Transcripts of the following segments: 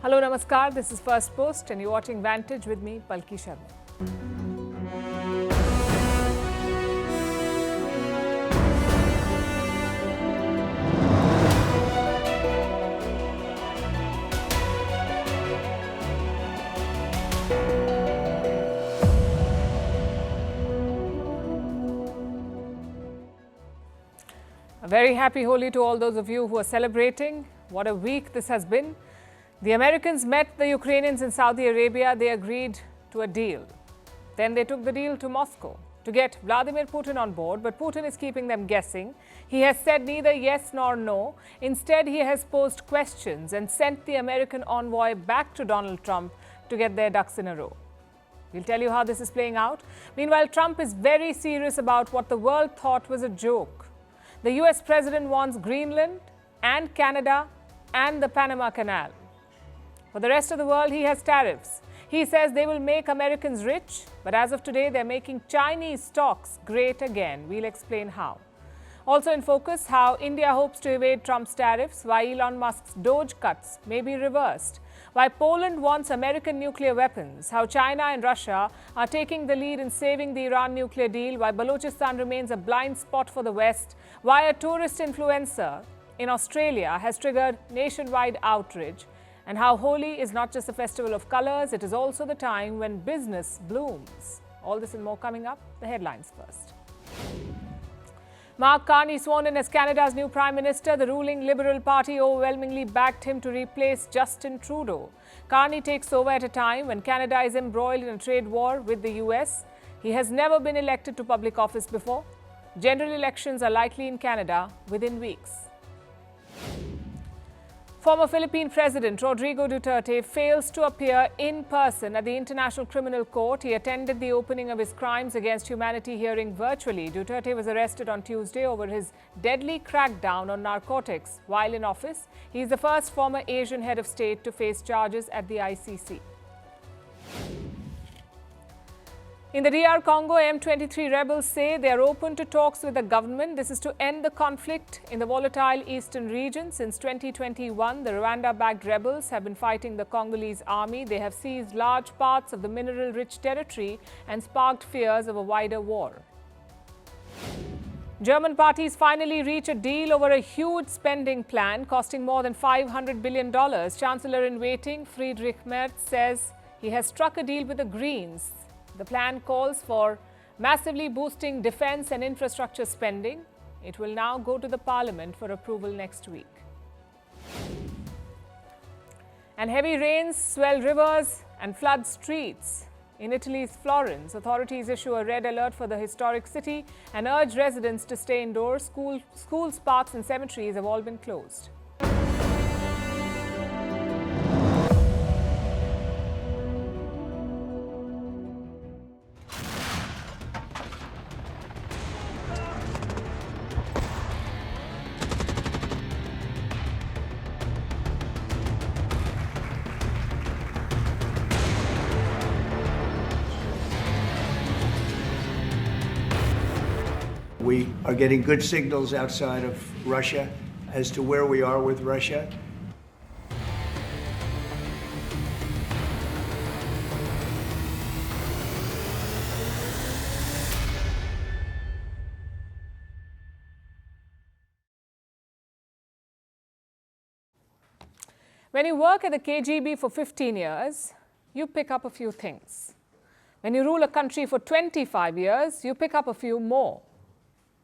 Hello, Namaskar. This is Firstpost and you're watching Vantage with me, Palki Sharma. A very happy Holi to all those of you who are celebrating. What a week this has been. The Americans met the Ukrainians in Saudi Arabia. They agreed to a deal. Then they took the deal to Moscow to get Vladimir Putin on board, but Putin is keeping them guessing. He has said neither yes nor no. Instead, he has posed questions and sent the American envoy back to Donald Trump to get their ducks in a row. We'll tell you how this is playing out. Meanwhile, Trump is very serious about what the world thought was a joke. The US president wants Greenland and Canada and the Panama Canal. For the rest of the world, he has tariffs. He says they will make Americans rich, but as of today, they're making Chinese stocks great again. We'll explain how. Also in focus, how India hopes to evade Trump's tariffs, why Elon Musk's DOGE cuts may be reversed, why Poland wants American nuclear weapons, how China and Russia are taking the lead in saving the Iran nuclear deal, why Balochistan remains a blind spot for the West, why a tourist influencer in Australia has triggered nationwide outrage, and how Holi is not just a festival of colors, it is also the time when business blooms. All this and more coming up. The headlines first. Mark Carney sworn in as Canada's new Prime Minister. The ruling Liberal Party overwhelmingly backed him to replace Justin Trudeau. Carney takes over at a time when Canada is embroiled in a trade war with the US. He has never been elected to public office before. General elections are likely in Canada within weeks. Former Philippine President Rodrigo Duterte fails to appear in person at the International Criminal Court. He attended the opening of his Crimes Against Humanity hearing virtually. Duterte was arrested on Tuesday over his deadly crackdown on narcotics. While in office, he is the first former Asian head of state to face charges at the ICC. In the DR Congo, M23 rebels say they are open to talks with the government. This is to end the conflict in the volatile eastern region. Since 2021, the Rwanda-backed rebels have been fighting the Congolese army. They have seized large parts of the mineral-rich territory and sparked fears of a wider war. German parties finally reach a deal over a huge spending plan costing more than $500 billion. Chancellor-in-waiting Friedrich Merz says he has struck a deal with the Greens. The plan calls for massively boosting defense and infrastructure spending. It will now go to the parliament for approval next week. And heavy rains swell rivers and flood streets. In Italy's Florence, authorities issue a red alert for the historic city and urge residents to stay indoors. Schools, parks and cemeteries have all been closed. We are getting good signals outside of Russia as to where we are with Russia. When you work at the KGB for 15 years, you pick up a few things. When you rule a country for 25 years, you pick up a few more.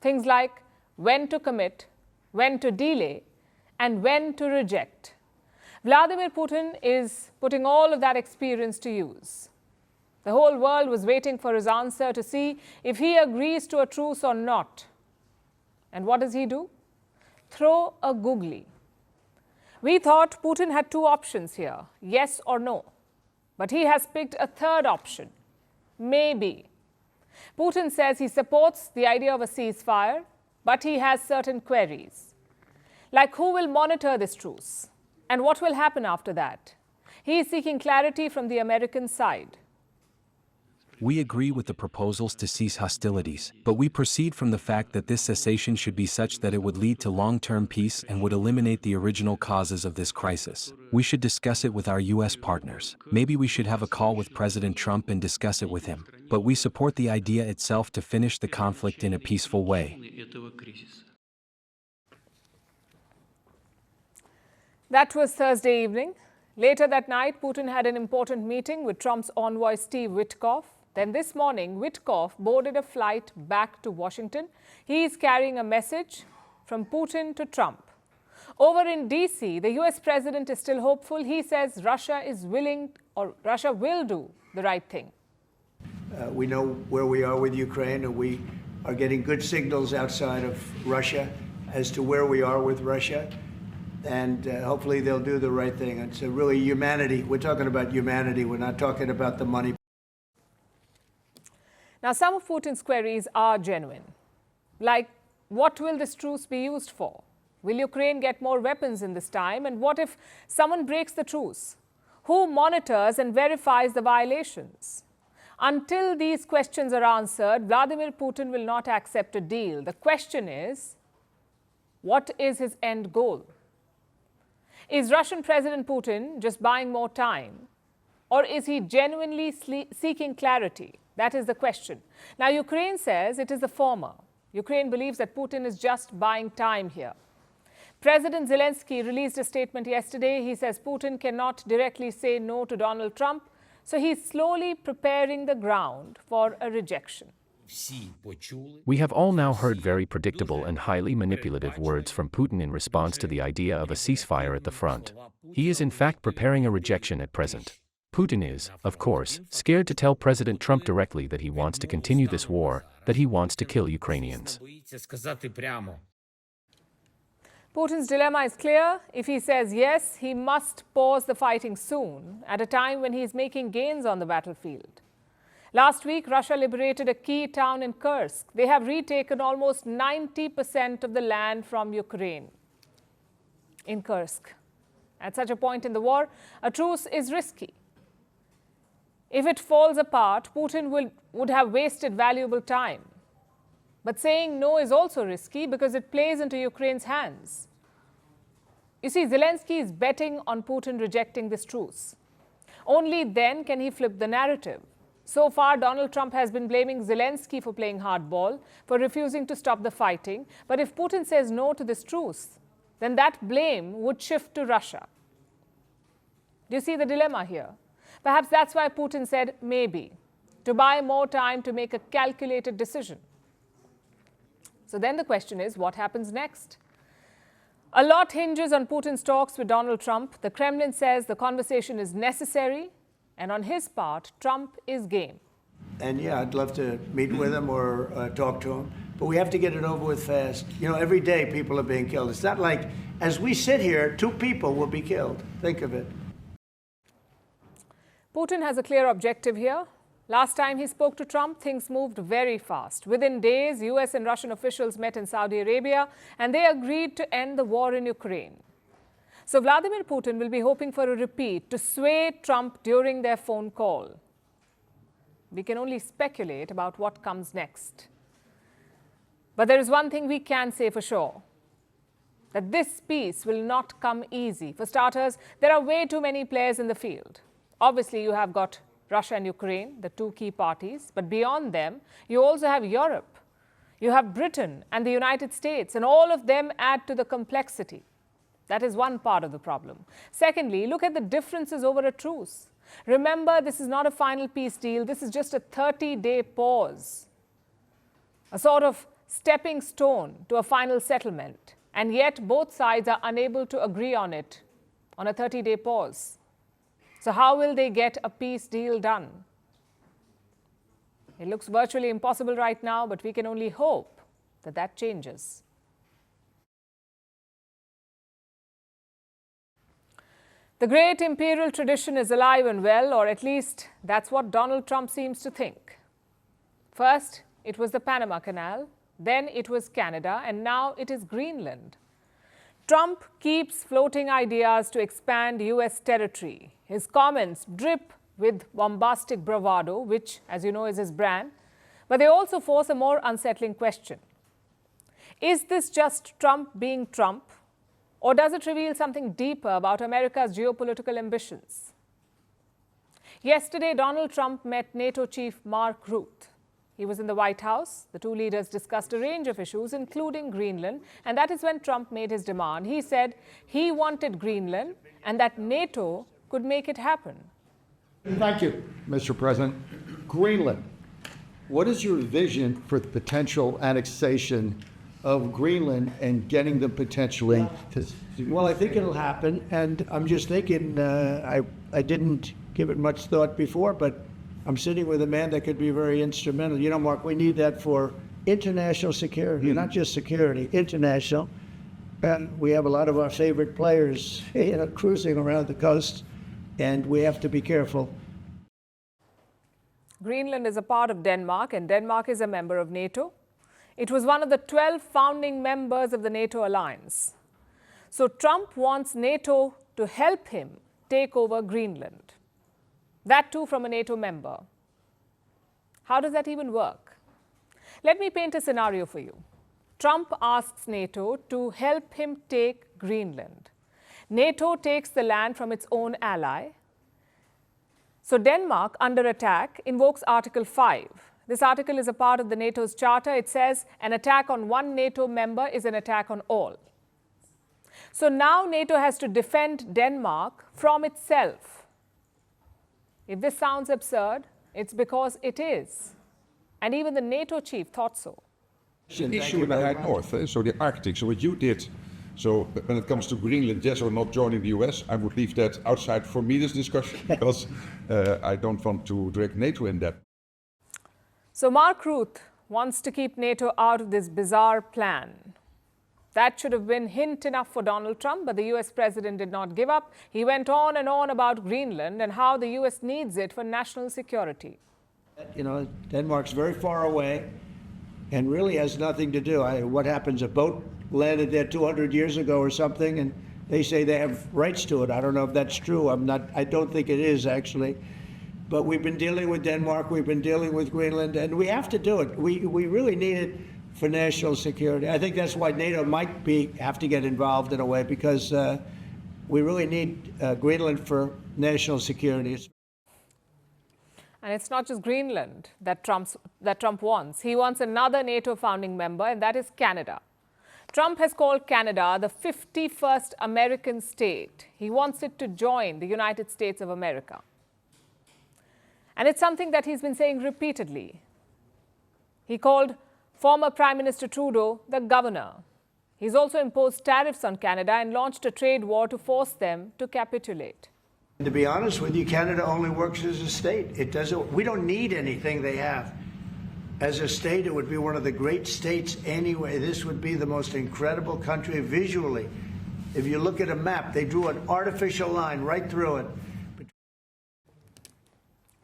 Things like when to commit, when to delay, and when to reject. Vladimir Putin is putting all of that experience to use. The whole world was waiting for his answer to see if he agrees to a truce or not. And what does he do? Throw a googly. We thought Putin had two options here, yes or no. But he has picked a third option, maybe. Putin says he supports the idea of a ceasefire, but he has certain queries. Like who will monitor this truce? And what will happen after that? He is seeking clarity from the American side. We agree with the proposals to cease hostilities, but we proceed from the fact that this cessation should be such that it would lead to long-term peace and would eliminate the original causes of this crisis. We should discuss it with our U.S. partners. Maybe we should have a call with President Trump and discuss it with him. But we support the idea itself to finish the conflict in a peaceful way. That was Thursday evening. Later that night, Putin had an important meeting with Trump's envoy Steve Witkoff. Then this morning, Witkoff boarded a flight back to Washington. He is carrying a message from Putin to Trump. Over in D.C., the U.S. president is still hopeful. He says Russia is willing, or Russia will do the right thing. We know where we are with Ukraine, and we are getting good signals outside of Russia as to where we are with Russia. And hopefully they'll do the right thing. It's really humanity. We're talking about humanity. We're not talking about the money. Now, some of Putin's queries are genuine. Like, what will this truce be used for? Will Ukraine get more weapons in this time? And what if someone breaks the truce? Who monitors and verifies the violations? Until these questions are answered, Vladimir Putin will not accept a deal. The question is, what is his end goal? Is Russian President Putin just buying more time? Or is he genuinely seeking clarity? That is the question. Now, Ukraine says it is the former. Ukraine believes that Putin is just buying time here. President Zelensky released a statement yesterday. He says Putin cannot directly say no to Donald Trump, so he's slowly preparing the ground for a rejection. We have all now heard very predictable and highly manipulative words from Putin in response to the idea of a ceasefire at the front. He is in fact preparing a rejection at present. Putin is, of course, scared to tell President Trump directly that he wants to continue this war, that he wants to kill Ukrainians. Putin's dilemma is clear. If he says yes, he must pause the fighting soon, at a time when he is making gains on the battlefield. Last week, Russia liberated a key town in Kursk. They have retaken almost 90% of the land from Ukraine. In Kursk. At such a point in the war, a truce is risky. If it falls apart, Putin would have wasted valuable time. But saying no is also risky because it plays into Ukraine's hands. You see, Zelensky is betting on Putin rejecting this truce. Only then can he flip the narrative. So far, Donald Trump has been blaming Zelensky for playing hardball, for refusing to stop the fighting. But if Putin says no to this truce, then that blame would shift to Russia. Do you see the dilemma here? Perhaps that's why Putin said maybe, to buy more time to make a calculated decision. So then the question is, what happens next? A lot hinges on Putin's talks with Donald Trump. The Kremlin says the conversation is necessary, and on his part, Trump is game. And yeah, I'd love to meet with him or talk to him, but we have to get it over with fast. You know, every day people are being killed. It's not like, as we sit here, 2 people will be killed. Think of it. Putin has a clear objective here. Last time he spoke to Trump, things moved very fast. Within days, US and Russian officials met in Saudi Arabia, and they agreed to end the war in Ukraine. So Vladimir Putin will be hoping for a repeat to sway Trump during their phone call. We can only speculate about what comes next. But there is one thing we can say for sure, that this peace will not come easy. For starters, there are way too many players in the field. Obviously, you have got Russia and Ukraine, the 2 key parties. But beyond them, you also have Europe. You have Britain and the United States, and all of them add to the complexity. That is one part of the problem. Secondly, look at the differences over a truce. Remember, this is not a final peace deal. This is just a 30-day pause, a sort of stepping stone to a final settlement. And yet, both sides are unable to agree on it, on a 30-day pause. So how will they get a peace deal done? It looks virtually impossible right now, but we can only hope that that changes. The great imperial tradition is alive and well, or at least that's what Donald Trump seems to think. First, it was the Panama Canal, then it was Canada, and now it is Greenland. Trump keeps floating ideas to expand US territory. His comments drip with bombastic bravado, which, as you know, is his brand, but they also force a more unsettling question. Is this just Trump being Trump, or does it reveal something deeper about America's geopolitical ambitions? Yesterday, Donald Trump met NATO chief Mark Rutte. He was in the White House. The two leaders discussed a range of issues, including Greenland, and that is when Trump made his demand. He said he wanted Greenland and that NATO could make it happen. Thank you, Mr. President. Greenland. What is your vision for the potential annexation of Greenland and getting them potentially to... Well, I think it'll happen, and I'm just thinking, I didn't give it much thought before, but I'm sitting with a man that could be very instrumental. You know, Mark, we need that for international security, not just security, international. And we have a lot of our favorite players, cruising around the coast, and we have to be careful. Greenland is a part of Denmark, and Denmark is a member of NATO. It was one of the 12 founding members of the NATO alliance. So Trump wants NATO to help him take over Greenland. That too from a NATO member. How does that even work? Let me paint a scenario for you. Trump asks NATO to help him take Greenland. NATO takes the land from its own ally. So Denmark, under attack, invokes Article 5. This article is a part of the NATO's charter. It says an attack on one NATO member is an attack on all. So now NATO has to defend Denmark from itself. If this sounds absurd, it's because it is. And even the NATO chief thought so. The issue in the high north, so the Arctic, so what you did, so when it comes to Greenland, yes or not joining the US, I would leave that outside for me, this discussion, because I don't want to drag NATO in that. So Mark Rutte wants to keep NATO out of this bizarre plan. That should have been hint enough for Donald Trump, but the US president did not give up. He went on and on about Greenland and how the US needs it for national security. You know, Denmark's very far away and really has nothing to do. What happens, a boat landed there 200 years ago or something, and they say they have rights to it. I don't know if that's true. I don't think it is, actually. But we've been dealing with Denmark, we've been dealing with Greenland, and we have to do it. We really need it for national security. I think that's why NATO might have to get involved in a way, because we really need Greenland for national security. And it's not just Greenland that Trump wants. He wants another NATO founding member, and that is Canada. Trump has called Canada the 51st American state. He wants it to join the United States of America. And it's something that he's been saying repeatedly. He called former Prime Minister Trudeau the governor. He's also imposed tariffs on Canada and launched a trade war to force them to capitulate. To be honest with you, Canada only works as a state. We don't need anything they have. As a state, it would be one of the great states anyway. This would be the most incredible country visually. If you look at a map, they drew an artificial line right through it.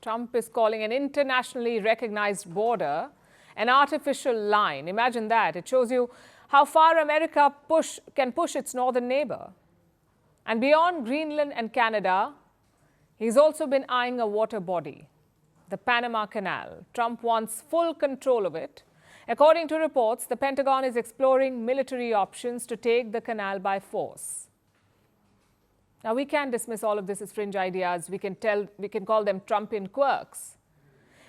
Trump is calling an internationally recognized border an artificial line. Imagine that. It shows you how far America can push its northern neighbor. And beyond Greenland and Canada, he's also been eyeing a water body, the Panama Canal. Trump wants full control of it. According to reports, the Pentagon is exploring military options to take the canal by force. Now, we can't dismiss all of this as fringe ideas. We can call them Trumpian quirks.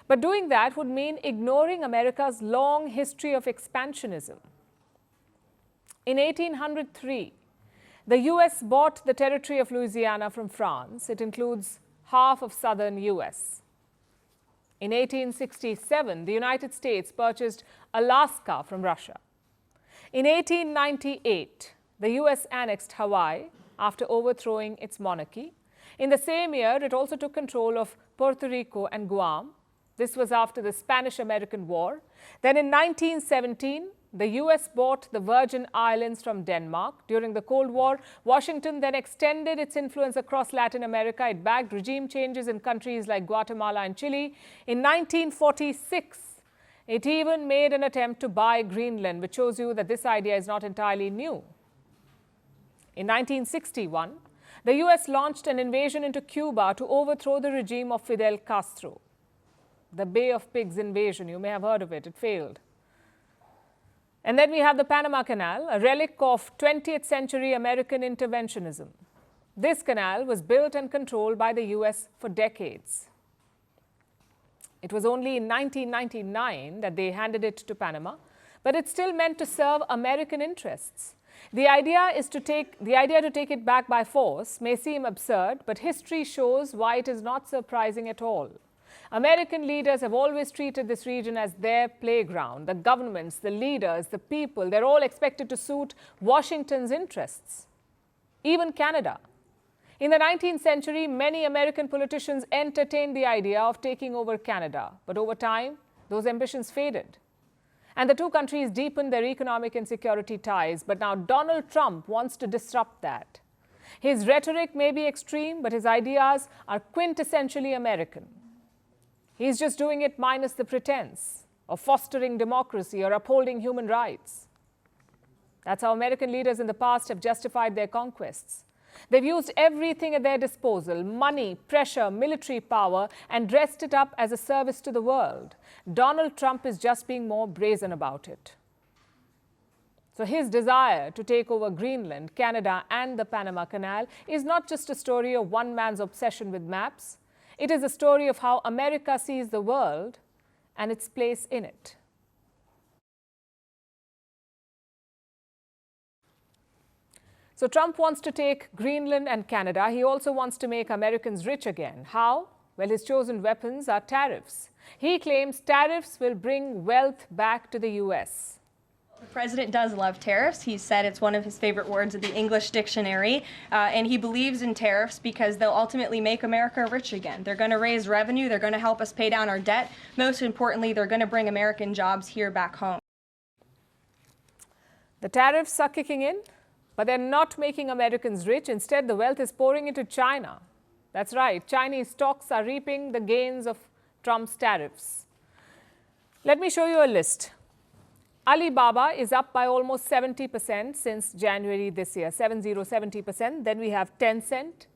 But doing that would mean ignoring America's long history of expansionism. In 1803, the US bought the territory of Louisiana from France. It includes half of southern US. In 1867, the United States purchased Alaska from Russia. In 1898, the US annexed Hawaii after overthrowing its monarchy. In the same year, it also took control of Puerto Rico and Guam. This was after the Spanish-American War. Then in 1917, the US bought the Virgin Islands from Denmark. During the Cold War, Washington then extended its influence across Latin America. It backed regime changes in countries like Guatemala and Chile. In 1946, it even made an attempt to buy Greenland, which shows you that this idea is not entirely new. In 1961, the US launched an invasion into Cuba to overthrow the regime of Fidel Castro. The Bay of Pigs invasion, you may have heard of it, it failed. And then we have the Panama Canal, a relic of 20th century American interventionism. This canal was built and controlled by the US for decades. It was only in 1999 that they handed it to Panama, but it's still meant to serve American interests. The idea to take it back by force may seem absurd, but history shows why it is not surprising at all. American leaders have always treated this region as their playground. The governments, the leaders, the people, they're all expected to suit Washington's interests. Even Canada. In the 19th century, many American politicians entertained the idea of taking over Canada, but over time, those ambitions faded. And the two countries deepened their economic and security ties, but now Donald Trump wants to disrupt that. His rhetoric may be extreme, but his ideas are quintessentially American. He's just doing it minus the pretense of fostering democracy or upholding human rights. That's how American leaders in the past have justified their conquests. They've used everything at their disposal, money, pressure, military power, and dressed it up as a service to the world. Donald Trump is just being more brazen about it. So his desire to take over Greenland, Canada, and the Panama Canal is not just a story of one man's obsession with maps. It is a story of how America sees the world and its place in it. So Trump wants to take Greenland and Canada. He also wants to make Americans rich again. How? Well, his chosen weapons are tariffs. He claims tariffs will bring wealth back to the US. The president does love tariffs. He said it's one of his favorite words in the English dictionary, and he believes in tariffs because they'll ultimately make America rich again. They're going to raise revenue. They're going to help us pay down our debt. Most importantly, they're going to bring American jobs here back home. The tariffs are kicking in, but they're not making Americans rich. Instead, the wealth is pouring into China. That's right. Chinese stocks are reaping the gains of Trump's tariffs. Let me show you a list. Alibaba is up by almost 70% since January this year, 70%. Then we have Tencent,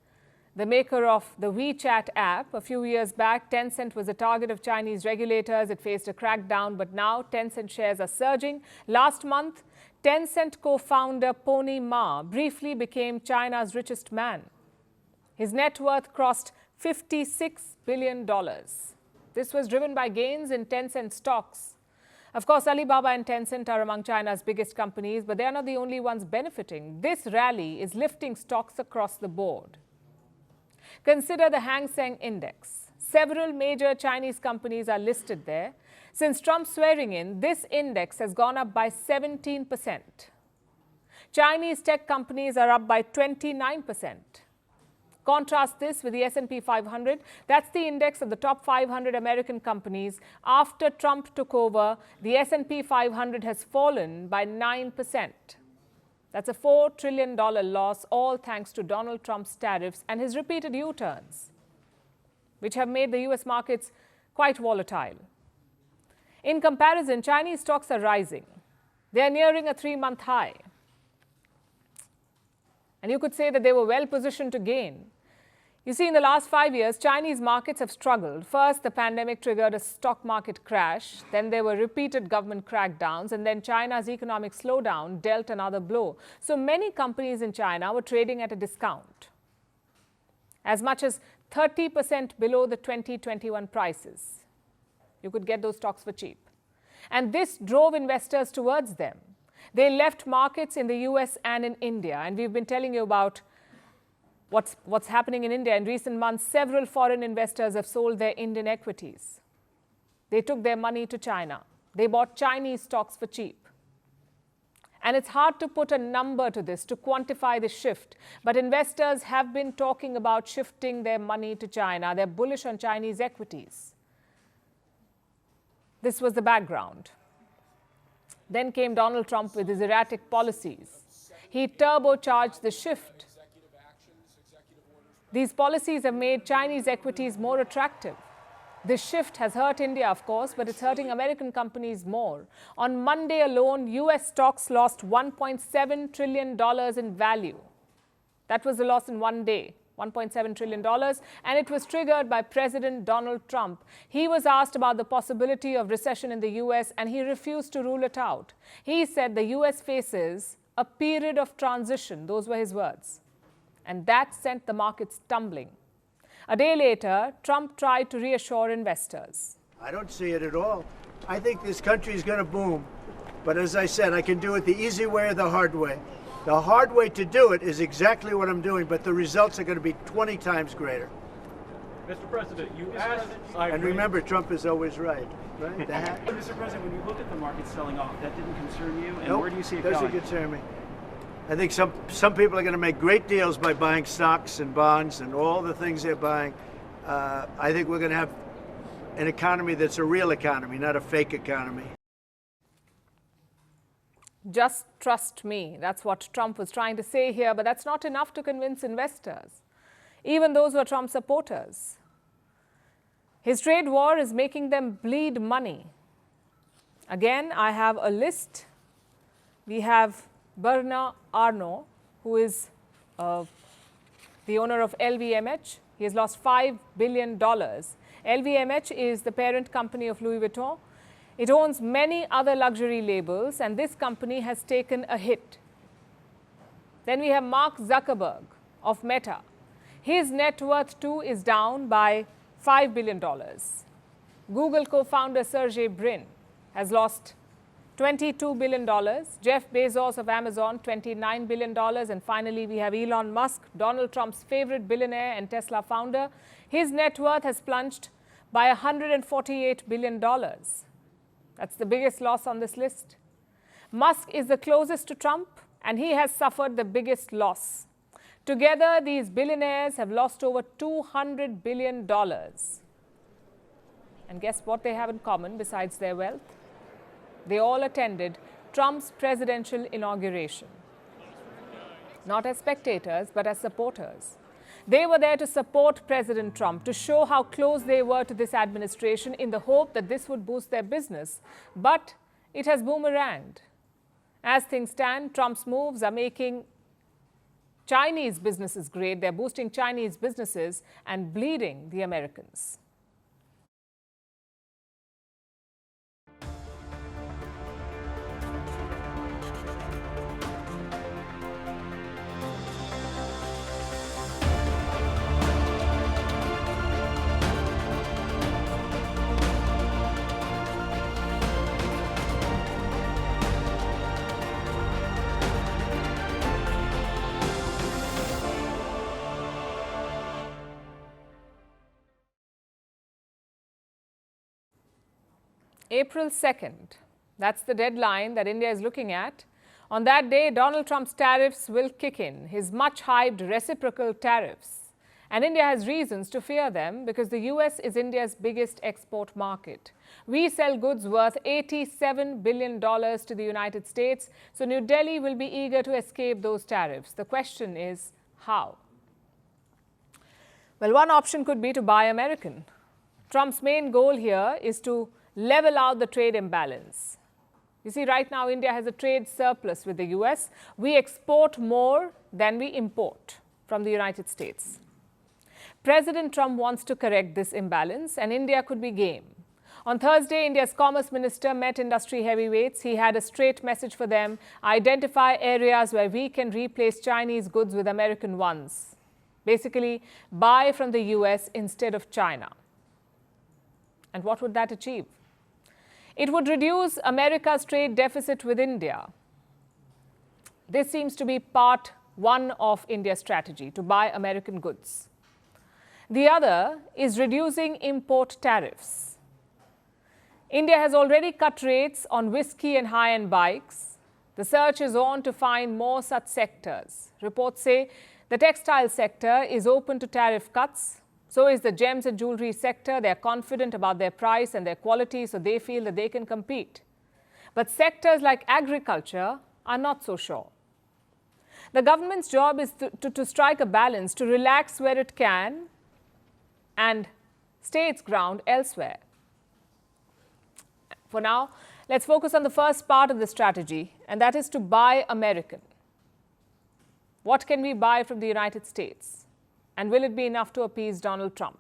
the maker of the WeChat app. A few years back, Tencent was a target of Chinese regulators. It faced a crackdown, but now Tencent shares are surging. Last month, Tencent co-founder Pony Ma briefly became China's richest man. His net worth crossed $56 billion. This was driven by gains in Tencent stocks. Of course, Alibaba and Tencent are among China's biggest companies, but they are not the only ones benefiting. This rally is lifting stocks across the board. Consider the Hang Seng Index. Several major Chinese companies are listed there. Since Trump's swearing in, this index has gone up by 17%. Chinese tech companies are up by 29%. Contrast this with the S&P 500. That's the index of the top 500 American companies. After Trump took over, the S&P 500 has fallen by 9%. That's a $4 trillion loss, all thanks to Donald Trump's tariffs and his repeated U-turns, which have made the US markets quite volatile. In comparison, Chinese stocks are rising. They are nearing a 3-month high. And you could say that they were well positioned to gain. You see, in the last 5 years, Chinese markets have struggled. First, the pandemic triggered a stock market crash. Then there were repeated government crackdowns. And then China's economic slowdown dealt another blow. So many companies in China were trading at a discount, as much as 30% below the 2021 prices. You could get those stocks for cheap. And this drove investors towards them. They left markets in the US and in India. And we've been telling you about what's happening in India. In recent months, several foreign investors have sold their Indian equities. They took their money to China. They bought Chinese stocks for cheap. And it's hard to put a number to this, to quantify the shift. But investors have been talking about shifting their money to China. They're bullish on Chinese equities. This was the background. Then came Donald Trump with his erratic policies. He turbocharged the shift. These policies have made Chinese equities more attractive. This shift has hurt India, of course, but it's hurting American companies more. On Monday alone, US stocks lost $1.7 trillion in value. That was the loss in one day, $1.7 trillion, and it was triggered by President Donald Trump. He was asked about the possibility of recession in the US, and he refused to rule it out. He said the US faces a period of transition. Those were his words. And that sent the markets tumbling. A day later, Trump tried to reassure investors. I don't see it at all. I think this country is going to boom. But as I said, I can do it the easy way or the hard way. The hard way to do it is exactly what I'm doing, but the results are going to be 20 times greater. Mr. President, you asked... And remember, Trump is always right. Right? Mr. President, when you look at the market selling off, that didn't concern you? And Nope, where do you see it doesn't going? concern me. I think some people are going to make great deals by buying stocks and bonds and all the things they're buying. I think we're going to have an economy that's a real economy, not a fake economy. Just trust me. That's what Trump was trying to say here, but that's not enough to convince investors, even those who are Trump supporters. His trade war is making them bleed money. Again, I have a list. We have Bernard Arnault, who is the owner of LVMH. He has lost $5 billion. LVMH is the parent company of Louis Vuitton. It owns many other luxury labels, and this company has taken a hit. Then we have Mark Zuckerberg of Meta. His net worth too is down by $5 billion. Google co-founder Sergey Brin has lost $22 billion. Jeff Bezos of Amazon, $29 billion. And finally, we have Elon Musk, Donald Trump's favorite billionaire and Tesla founder. His net worth has plunged by $148 billion. That's the biggest loss on this list. Musk is the closest to Trump, and he has suffered the biggest loss. Together, these billionaires have lost over $200 billion. And guess what they have in common besides their wealth? They all attended Trump's presidential inauguration. Not as spectators, but as supporters. They were there to support President Trump, to show how close they were to this administration in the hope that this would boost their business. But it has boomeranged. As things stand, Trump's moves are making Chinese businesses great. They're boosting Chinese businesses and bleeding the Americans. April 2nd, that's the deadline that India is looking at. On that day, Donald Trump's tariffs will kick in, his much-hyped reciprocal tariffs. And India has reasons to fear them because the US is India's biggest export market. We sell goods worth $87 billion to the United States, so New Delhi will be eager to escape those tariffs. The question is, how? Well, one option could be to buy American. Trump's main goal here is to level out the trade imbalance. You see, right now, India has a trade surplus with the US. We export more than we import from the United States. President Trump wants to correct this imbalance, and India could be game. On Thursday, India's Commerce Minister met industry heavyweights. He had a straight message for them: identify areas where we can replace Chinese goods with American ones. Basically, buy from the US instead of China. And what would that achieve? It would reduce America's trade deficit with India. This seems to be part one of India's strategy, to buy American goods. The other is reducing import tariffs. India has already cut rates on whiskey and high-end bikes. The search is on to find more such sectors. Reports say the textile sector is open to tariff cuts. So is the gems and jewelry sector. They're confident about their price and their quality, so they feel that they can compete. But sectors like agriculture are not so sure. The government's job is to strike a balance, to relax where it can and stay its ground elsewhere. For now, let's focus on the first part of the strategy, and that is to buy American. What can we buy from the United States? And will it be enough to appease Donald Trump?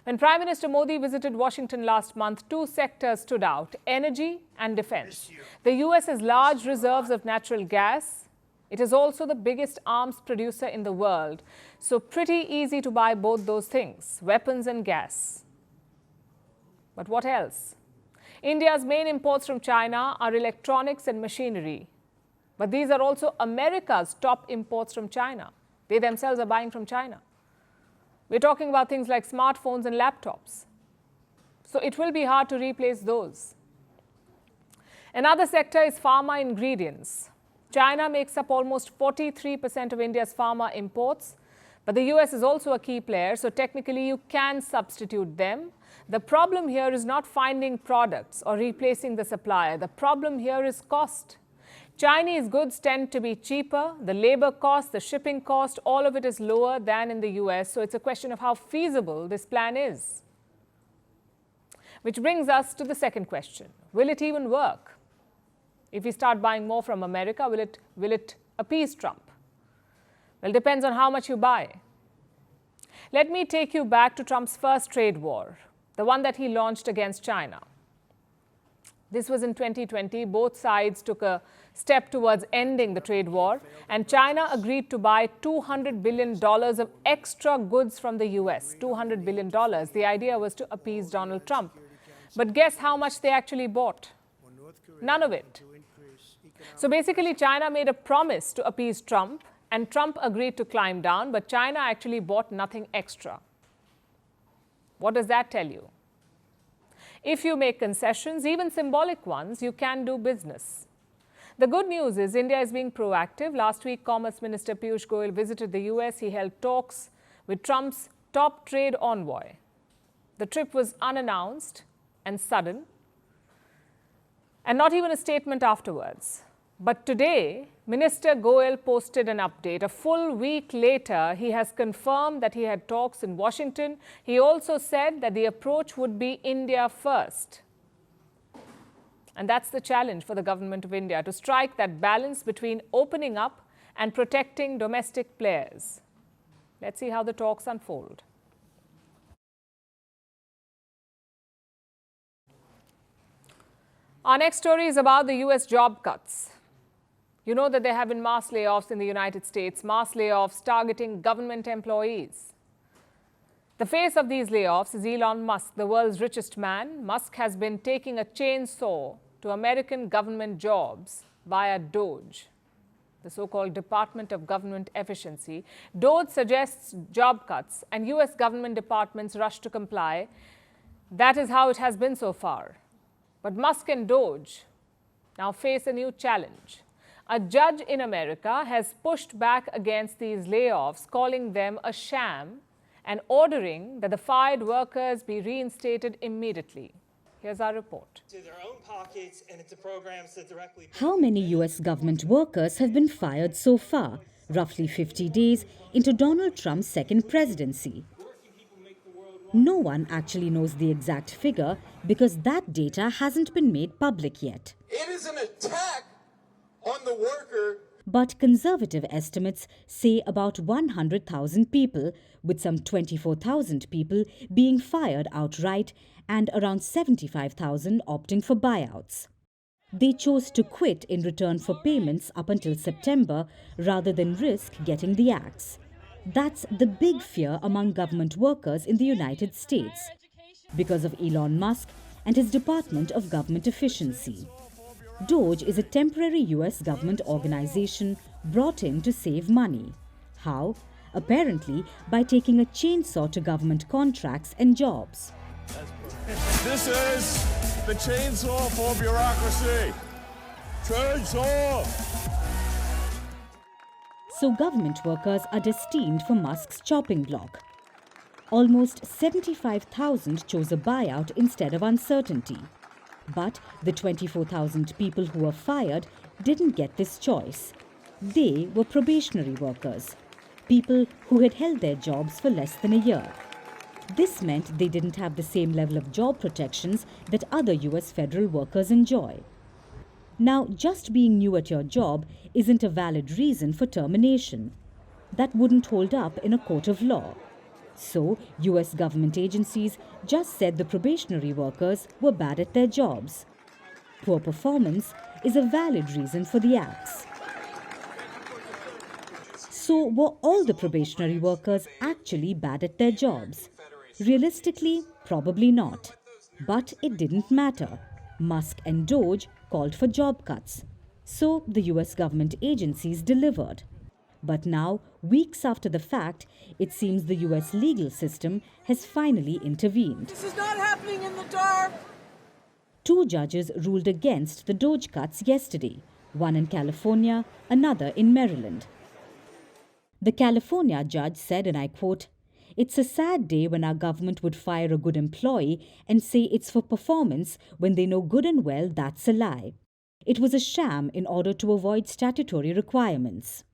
When Prime Minister Modi visited Washington last month, two sectors stood out: energy and defense. The US has large reserves of natural gas. It is also the biggest arms producer in the world. So pretty easy to buy both those things, weapons and gas. But what else? India's main imports from China are electronics and machinery. But these are also America's top imports from China. They themselves are buying from China. We're talking about things like smartphones and laptops. So it will be hard to replace those. Another sector is pharma ingredients. China makes up almost 43% of India's pharma imports, but the US is also a key player, so technically you can substitute them. The problem here is not finding products or replacing the supplier. The problem here is cost. Chinese goods tend to be cheaper. The labor cost, the shipping cost, all of it is lower than in the US. So it's a question of how feasible this plan is. Which brings us to the second question. Will it even work? If we start buying more from America, will it appease Trump? Well, it depends on how much you buy. Let me take you back to Trump's first trade war, the one that he launched against China. This was in 2020. Both sides took a step towards ending the trade war, and China agreed to buy $200 billion of extra goods from the US. $200 billion. The idea was to appease Donald Trump. But guess how much they actually bought? None of it. So basically, China made a promise to appease Trump, and Trump agreed to climb down, but China actually bought nothing extra. What does that tell you? If you make concessions, even symbolic ones, you can do business. The good news is India is being proactive. Last week, Commerce Minister Piyush Goyal visited the US. He held talks with Trump's top trade envoy. The trip was unannounced and sudden, and not even a statement afterwards. But today, Minister Goyal posted an update. A full week later, he has confirmed that he had talks in Washington. He also said that the approach would be India first. And that's the challenge for the government of India, to strike that balance between opening up and protecting domestic players. Let's see how the talks unfold. Our next story is about the US job cuts. You know that there have been mass layoffs in the United States, mass layoffs targeting government employees. The face of these layoffs is Elon Musk, the world's richest man. Musk has been taking a chainsaw to American government jobs via DOGE, the so-called Department of Government Efficiency. DOGE suggests job cuts, and US government departments rush to comply. That is how it has been so far. But Musk and DOGE now face a new challenge. A judge in America has pushed back against these layoffs, calling them a sham and ordering that the fired workers be reinstated immediately. Here's our report. How many US government workers have been fired so far, roughly 50 days into Donald Trump's second presidency? No one actually knows the exact figure because that data hasn't been made public yet. It is an attack on the worker. But conservative estimates say about 100,000 people, with some 24,000 people being fired outright and around 75,000 opting for buyouts. They chose to quit in return for payments up until September rather than risk getting the axe. That's the big fear among government workers in the United States because of Elon Musk and his Department of Government Efficiency. DOGE is a temporary US government organization brought in to save money. How? Apparently by taking a chainsaw to government contracts and jobs. This is the chainsaw for bureaucracy. Chainsaw! So government workers are destined for Musk's chopping block. Almost 75,000 chose a buyout instead of uncertainty. But the 24,000 people who were fired didn't get this choice. They were probationary workers, people who had held their jobs for less than a year. This meant they didn't have the same level of job protections that other US federal workers enjoy. Now, just being new at your job isn't a valid reason for termination. That wouldn't hold up in a court of law. So, US government agencies just said the probationary workers were bad at their jobs. Poor performance is a valid reason for the axe. So, were all the probationary workers actually bad at their jobs? Realistically, probably not. But it didn't matter. Musk and DOGE called for job cuts. So, the US government agencies delivered. But now, weeks after the fact, it seems the US legal system has finally intervened. This is not happening in the dark. 2 judges ruled against the DOGE cuts yesterday, one in California, another in Maryland. The California judge said, and I quote, "It's a sad day when our government would fire a good employee and say it's for performance when they know good and well that's a lie. It was a sham in order to avoid statutory requirements."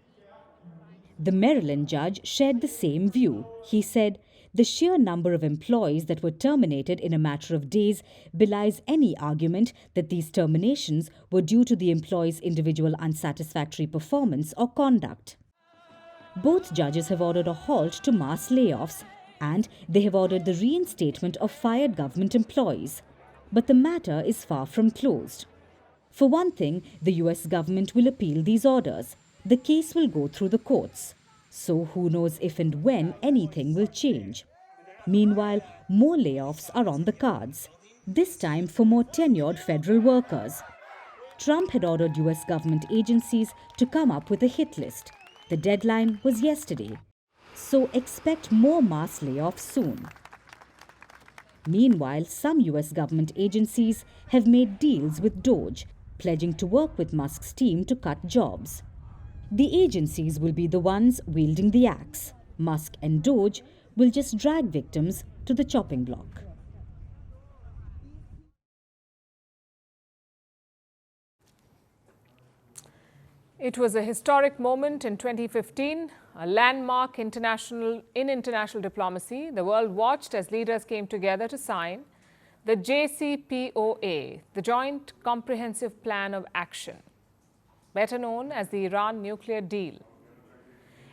The Maryland judge shared the same view. He said, "The sheer number of employees that were terminated in a matter of days belies any argument that these terminations were due to the employee's individual unsatisfactory performance or conduct." Both judges have ordered a halt to mass layoffs, and they have ordered the reinstatement of fired government employees. But the matter is far from closed. For one thing, the US government will appeal these orders. The case will go through the courts. So who knows if and when anything will change. Meanwhile, more layoffs are on the cards, this time for more tenured federal workers. Trump had ordered US government agencies to come up with a hit list. The deadline was yesterday. So expect more mass layoffs soon. Meanwhile, some US government agencies have made deals with DOGE, pledging to work with Musk's team to cut jobs. The agencies will be the ones wielding the axe. Musk and DOGE will just drag victims to the chopping block. It was a historic moment in 2015, a landmark in international diplomacy. The world watched as leaders came together to sign the JCPOA, the Joint Comprehensive Plan of Action, better known as the Iran nuclear deal.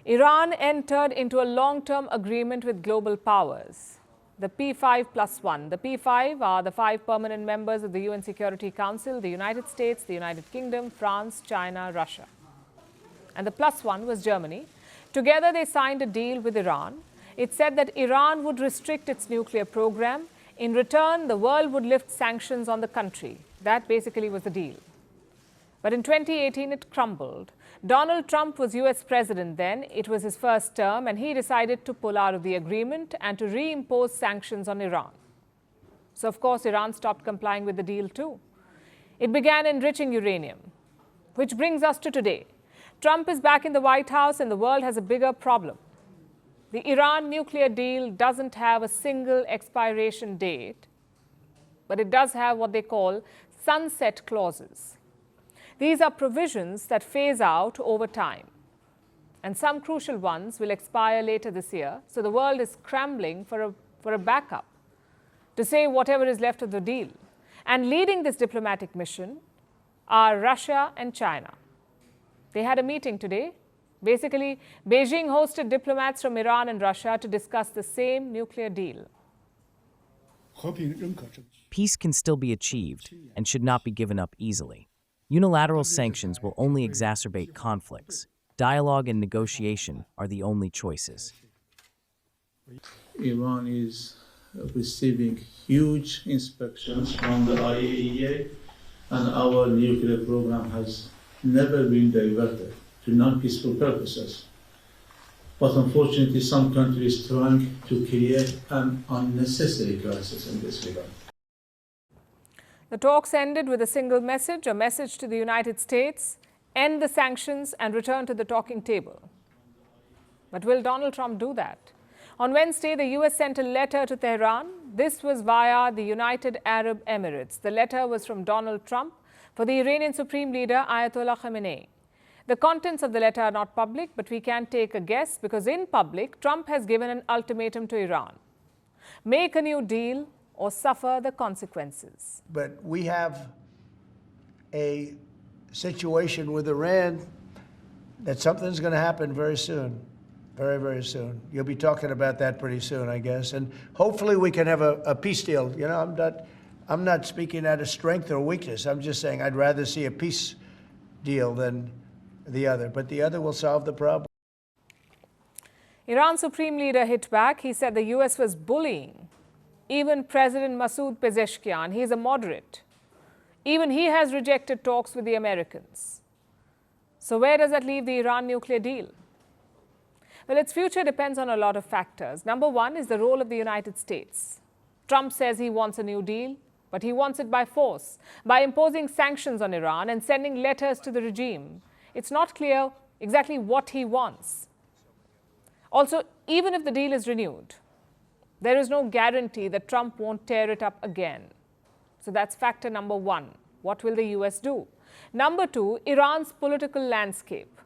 Iran entered into a long-term agreement with global powers, the P5+1. The P5 are the 5 permanent members of the UN Security Council: the United States, the United Kingdom, France, China, Russia. And the +1 was Germany. Together they signed a deal with Iran. It said that Iran would restrict its nuclear program. In return, the world would lift sanctions on the country. That basically was the deal. But in 2018, it crumbled. Donald Trump was US president then. It was his first term, and he decided to pull out of the agreement and to reimpose sanctions on Iran. So, of course, Iran stopped complying with the deal too. It began enriching uranium, which brings us to today. Trump is back in the White House, and the world has a bigger problem. The Iran nuclear deal doesn't have a single expiration date, but it does have what they call sunset clauses. These are provisions that phase out over time, and some crucial ones will expire later this year. So the world is scrambling for a backup to save whatever is left of the deal. And leading this diplomatic mission are Russia and China. They had a meeting today. Basically, Beijing hosted diplomats from Iran and Russia to discuss the same nuclear deal. Peace can still be achieved and should not be given up easily. Unilateral sanctions will only exacerbate conflicts. Dialogue and negotiation are the only choices. Iran is receiving huge inspections from the IAEA, and our nuclear program has never been diverted to non-peaceful purposes. But unfortunately, some countries trying to create an unnecessary crisis in this regard. The talks ended with a single message, a message to the United States: end the sanctions and return to the talking table. But will Donald Trump do that? On Wednesday, the US sent a letter to Tehran. This was via the United Arab Emirates. The letter was from Donald Trump for the Iranian Supreme Leader Ayatollah Khamenei. The contents of the letter are not public, but we can take a guess because in public, Trump has given an ultimatum to Iran: make a new deal or suffer the consequences. But we have a situation with Iran that something's going to happen very soon. Very, very soon. You'll be talking about that pretty soon, I guess. And hopefully we can have a peace deal. You know, I'm not speaking out of strength or weakness. I'm just saying I'd rather see a peace deal than the other. But the other will solve the problem. Iran Supreme Leader hit back. He said the U.S. was bullying even President Masoud Pezeshkian. He is a moderate. Even he has rejected talks with the Americans. So where does that leave the Iran nuclear deal? Well, its future depends on a lot of factors. Number one is the role of the United States. Trump says he wants a new deal, but he wants it by force, by imposing sanctions on Iran and sending letters to the regime. It's not clear exactly what he wants. Also, even if the deal is renewed, there is no guarantee that Trump won't tear it up again. So that's factor number one. What will the US do? Number two, Iran's political landscape.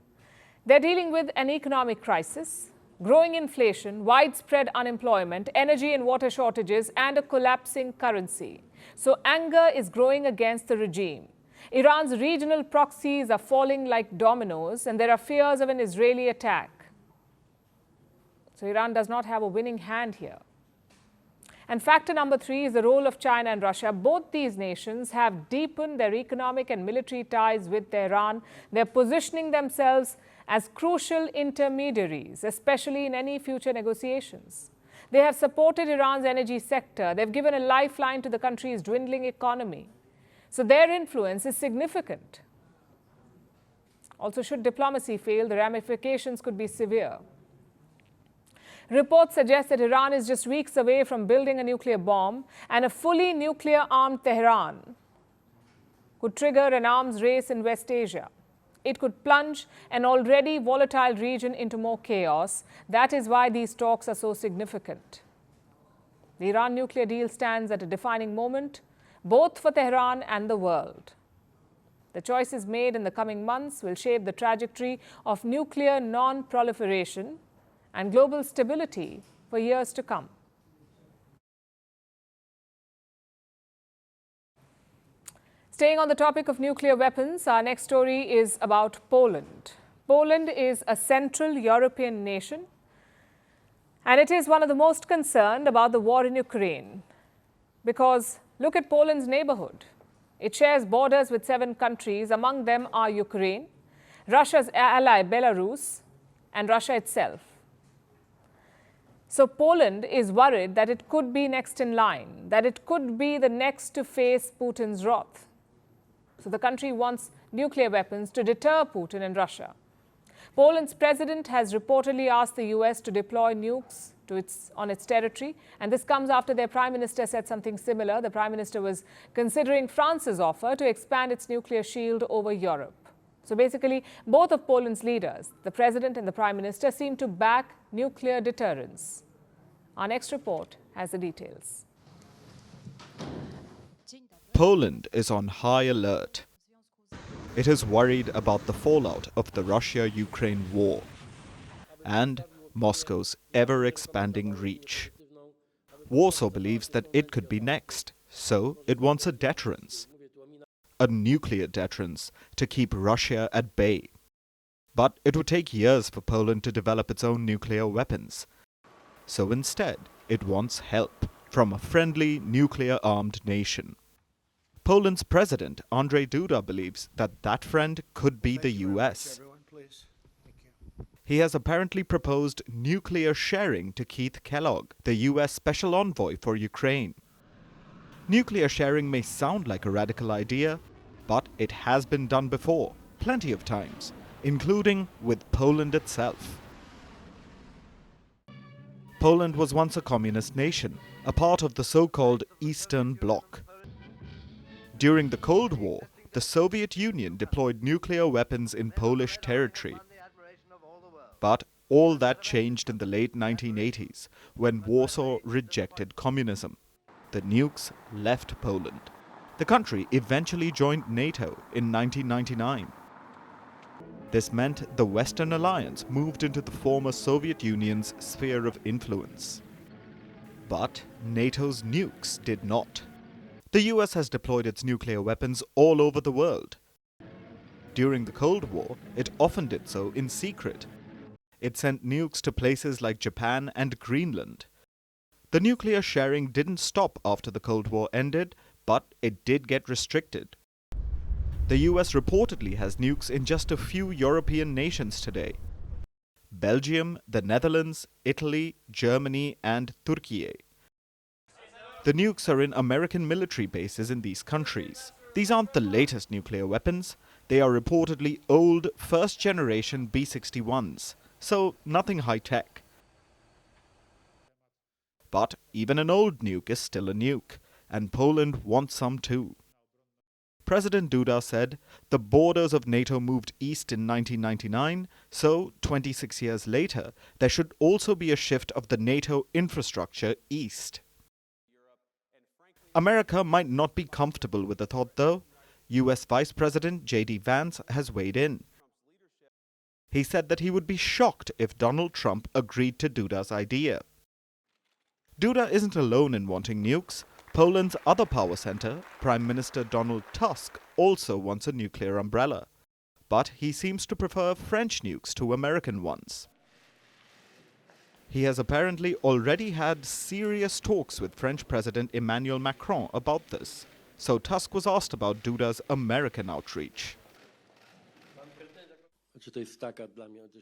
They're dealing with an economic crisis, growing inflation, widespread unemployment, energy and water shortages, and a collapsing currency. So anger is growing against the regime. Iran's regional proxies are falling like dominoes, and there are fears of an Israeli attack. So Iran does not have a winning hand here. And factor number three is the role of China and Russia. Both these nations have deepened their economic and military ties with Tehran. They're positioning themselves as crucial intermediaries, especially in any future negotiations. They have supported Iran's energy sector. They've given a lifeline to the country's dwindling economy. So their influence is significant. Also, should diplomacy fail, the ramifications could be severe. Reports suggest that Iran is just weeks away from building a nuclear bomb, and a fully nuclear-armed Tehran could trigger an arms race in West Asia. It could plunge an already volatile region into more chaos. That is why these talks are so significant. The Iran nuclear deal stands at a defining moment, both for Tehran and the world. The choices made in the coming months will shape the trajectory of nuclear non-proliferation and global stability for years to come. Staying on the topic of nuclear weapons, our next story is about Poland. Poland is a Central European nation, and it is one of the most concerned about the war in Ukraine. Because look at Poland's neighborhood. It shares borders with 7 countries. Among them are Ukraine, Russia's ally Belarus, and Russia itself. So Poland is worried that it could be next in line, that it could be the next to face Putin's wrath. So the country wants nuclear weapons to deter Putin and Russia. Poland's president has reportedly asked the US to deploy nukes on its territory, and this comes after their prime minister said something similar. The prime minister was considering France's offer to expand its nuclear shield over Europe. So basically, both of Poland's leaders, the president and the prime minister, seem to back nuclear deterrence. Our next report has the details. Poland is on high alert. It is worried about the fallout of the Russia-Ukraine war and Moscow's ever-expanding reach. Warsaw believes that it could be next, so it wants a deterrence. A nuclear deterrence to keep Russia at bay. But it would take years for Poland to develop its own nuclear weapons. So instead, it wants help from a friendly nuclear-armed nation. Poland's president, Andrzej Duda, believes that that friend could be the US. He has apparently proposed nuclear sharing to Keith Kellogg, the US Special Envoy for Ukraine. Nuclear sharing may sound like a radical idea, but it has been done before, plenty of times, including with Poland itself. Poland was once a communist nation, a part of the so-called Eastern Bloc. During the Cold War, the Soviet Union deployed nuclear weapons in Polish territory. But all that changed in the late 1980s, when Warsaw rejected communism. The nukes left Poland. The country eventually joined NATO in 1999. This meant the Western Alliance moved into the former Soviet Union's sphere of influence. But NATO's nukes did not. The US has deployed its nuclear weapons all over the world. during the Cold War, it often did so in secret. It sent nukes to places like Japan and Greenland. The nuclear sharing didn't stop after the Cold War ended, but it did get restricted. The US reportedly has nukes in just a few European nations today: Belgium, the Netherlands, Italy, Germany, and Turkey. The nukes are in American military bases in these countries. These aren't the latest nuclear weapons. They are reportedly old, first-generation B-61s, so nothing high-tech. But even an old nuke is still a nuke, and Poland wants some too. President Duda said, the borders of NATO moved east in 1999, so 26 years later, there should also be a shift of the NATO infrastructure east. America might not be comfortable with the thought, though. US Vice President J.D. Vance has weighed in. He said that he would be shocked if Donald Trump agreed to Duda's idea. Duda isn't alone in wanting nukes. Poland's other power center, Prime Minister Donald Tusk, also wants a nuclear umbrella. But he seems to prefer French nukes to American ones. He has apparently already had serious talks with French President Emmanuel Macron about this. So Tusk was asked about Duda's American outreach.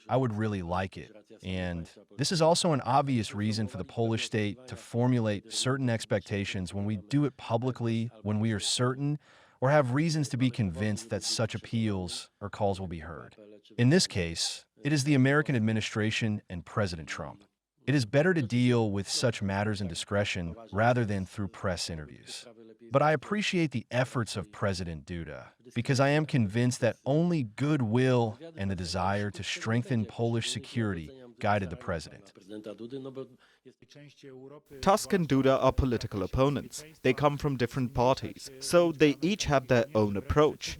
I would really like it. And this is also an obvious reason for the Polish state to formulate certain expectations when we do it publicly, when we are certain or have reasons to be convinced that such appeals or calls will be heard. In this case, it is the American administration and President Trump. It is better to deal with such matters in discretion rather than through press interviews. But I appreciate the efforts of President Duda, because I am convinced that only goodwill and the desire to strengthen Polish security guided the president. Tusk and Duda are political opponents. They come from different parties, so they each have their own approach.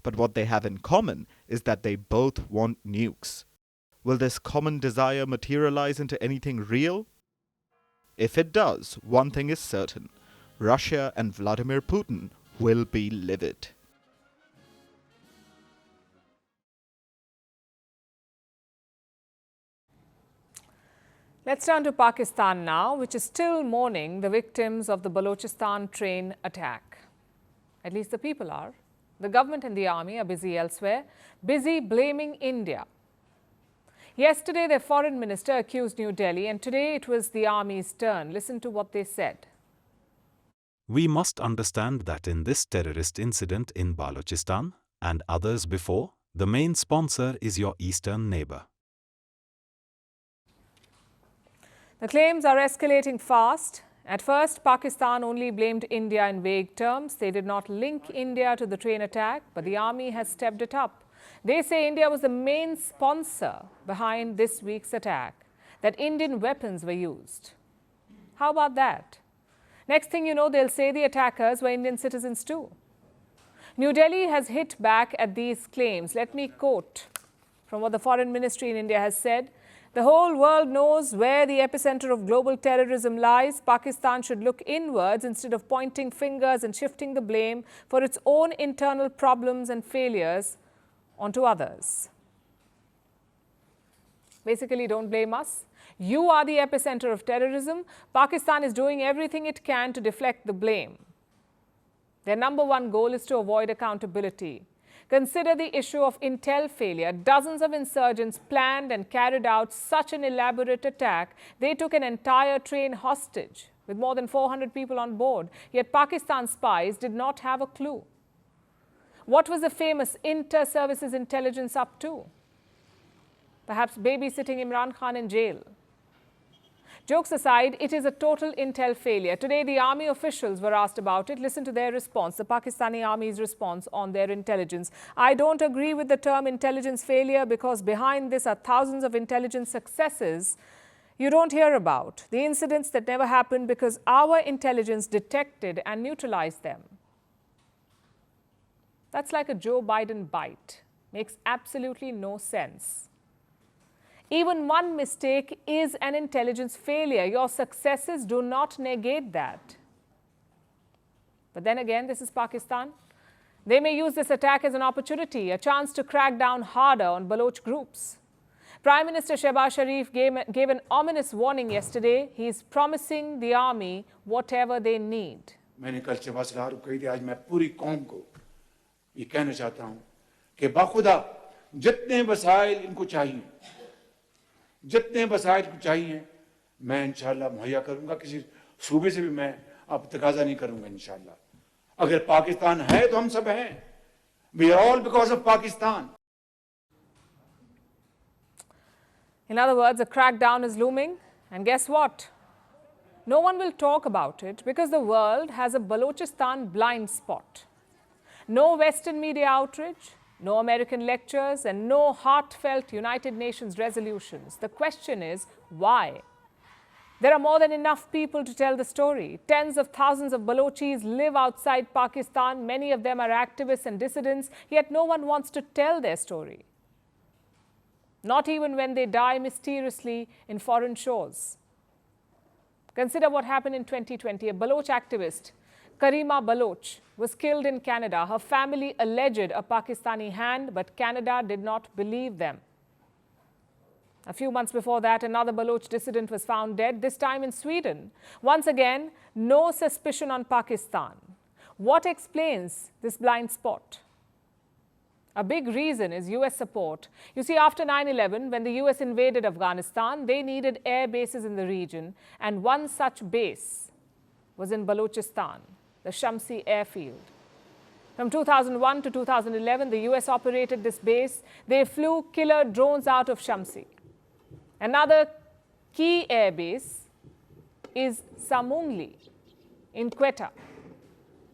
But what they have in common is that they both want nukes. Will this common desire materialize into anything real? If it does, one thing is certain: Russia and Vladimir Putin will be livid. Let's turn to Pakistan now, which is still mourning the victims of the Balochistan train attack. At least the people are. The government and the army are busy elsewhere, busy blaming India. Yesterday, their foreign minister accused New Delhi, and today it was the army's turn. Listen to what they said. We must understand that in this terrorist incident in Balochistan and others before, the main sponsor is your eastern neighbor. The claims are escalating fast. At first, Pakistan only blamed India in vague terms. They did not link India to the train attack, but the army has stepped it up. They say India was the main sponsor behind this week's attack, that Indian weapons were used. How about that? Next thing you know, they'll say the attackers were Indian citizens too. New Delhi has hit back at these claims. Let me quote from what the Foreign Ministry in India has said. The whole world knows where the epicenter of global terrorism lies. Pakistan should look inwards instead of pointing fingers and shifting the blame for its own internal problems and failures onto others. Basically, don't blame us. You are the epicenter of terrorism. Pakistan is doing everything it can to deflect the blame. Their number one goal is to avoid accountability. Consider the issue of intel failure. Dozens of insurgents planned and carried out such an elaborate attack. They took an entire train hostage with more than 400 people on board. Yet Pakistan spies did not have a clue. What was the famous inter-services intelligence up to? Perhaps babysitting Imran Khan in jail. Jokes aside, it is a total intel failure. Today, the army officials were asked about it. Listen to their response, the Pakistani army's response on their intelligence. I don't agree with the term intelligence failure because behind this are thousands of intelligence successes you don't hear about. The incidents that never happened because our intelligence detected and neutralized them. That's like a Joe Biden bite. Makes absolutely no sense. Even one mistake is an intelligence failure. Your successes do not negate that. But then again, this is Pakistan. They may use this attack as an opportunity, a chance to crack down harder on Baloch groups. Prime Minister Shehbaz Sharif gave an ominous warning yesterday. He is promising the army whatever they need. मैंने कल शहबाज सलाह को कही थी, आज मैं पूरी कौम को ये कहना चाहता हूं कि बाखुदा जितने वसाइल इनको चाहिए, जितने वसाइल को चाहिए, मैं इंशाल्लाह मुहैया करूंगा। किसी सूबे से भी मैं अब तकाजा नहीं करूंगा इंशाल्लाह। अगर पाकिस्तान है तो हम सब हैं। We are all because of Pakistan. In other words, a crackdown is looming, and guess what? No one will talk about it because the world has a Balochistan blind spot. No Western media outrage, no American lectures, and no heartfelt United Nations resolutions. The question is, why? There are more than enough people to tell the story. Tens of thousands of Balochis live outside Pakistan. Many of them are activists and dissidents, yet no one wants to tell their story. Not even when they die mysteriously in foreign shores. Consider what happened in 2020. A Baloch activist, Karima Baloch, was killed in Canada. Her family alleged a Pakistani hand, but Canada did not believe them. A few months before that, another Baloch dissident was found dead, this time in Sweden. Once again, no suspicion on Pakistan. What explains this blind spot? A big reason is US support. You see, after 9/11, when the US invaded Afghanistan, they needed air bases in the region, and one such base was in Balochistan, the Shamsi airfield. From 2001 to 2011, the US operated this base. They flew killer drones out of Shamsi. Another key air base is Samungli in Quetta.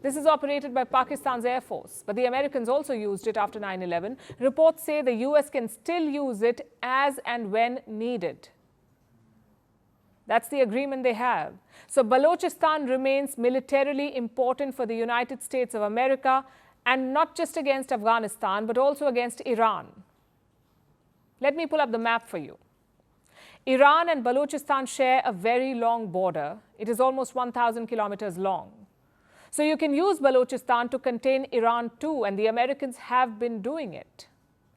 This is operated by Pakistan's Air Force, but the Americans also used it after 9/11. Reports say the US can still use it as and when needed. That's the agreement they have. So Balochistan remains militarily important for the United States of America, and not just against Afghanistan, but also against Iran. Let me pull up the map for you. Iran and Balochistan share a very long border. It is almost 1,000 kilometers long. So you can use Balochistan to contain Iran too, and the Americans have been doing it.